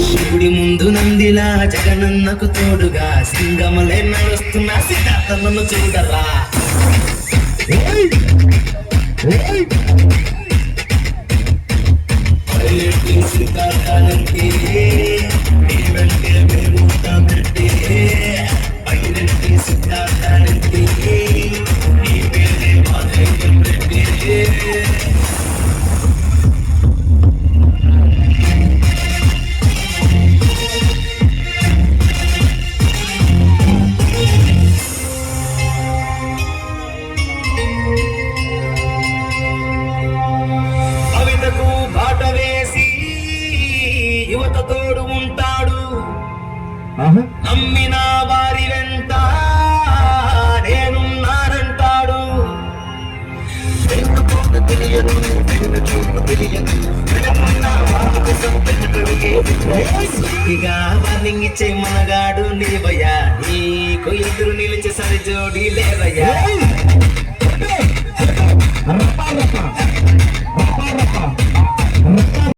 శివుడి ముందు నందిలా జగనన్నకు తోడుగా సింగమలే నడుస్తున్న సిద్ధార్థను చూడరా. సిద్ధార్థాలంటే ఏమంటే మేము పెట్టే పైనట్టి సిద్ధార్థాలంటే ఈ పేరే మాధవ్యం రెడ్డి. కవితకు బాట వేసి యువత తోడు ఉంటాడు, నమ్మిన వారి వెంట నేనున్నానంటాడు. సుఖిగా వర్ణించే మనగాడు నీవయ్యా, నీకు ఎదురు నిలిచే సరి జోడి లేవయ్యా.